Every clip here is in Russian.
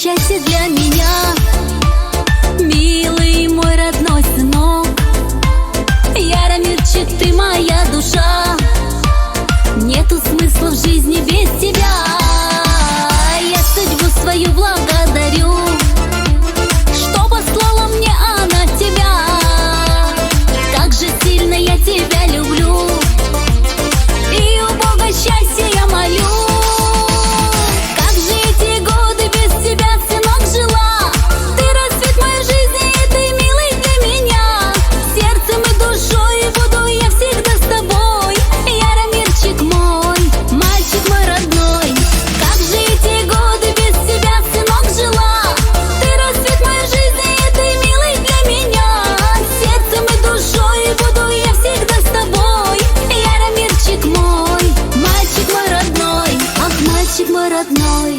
счастье для меня. Милый мой родной сынок, Яромирчик, ты моя душа. Нету смысла в жизни без тебя. Я судьбу свою благодарю, что послала мне она тебя. Как же сильно я тебя люблю, и у Бога счастья я молю. Как же эти годы без тебя, сынок, жила. Ты расцвет моей жизни, и ты милый для меня. Сердцем и душой буду я всегда с тобой. Яромирчик мой, мальчик мой родной. Как же эти годы без тебя, сынок, жила. Ты расцвет моей жизни, и ты милый для меня. Сердцем и душой буду я всегда с тобой. Яромирчик мой, мальчик мой родной. Ах, мальчик мой родной.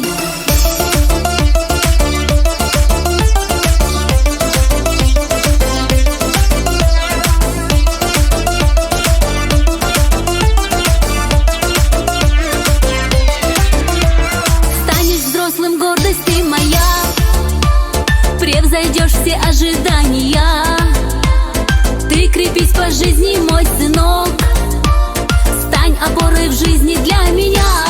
Станешь взрослым, гордость ты моя, превзойдешь все ожидания. Ты крепись по жизни, мой сынок, стань опорой в жизни для меня.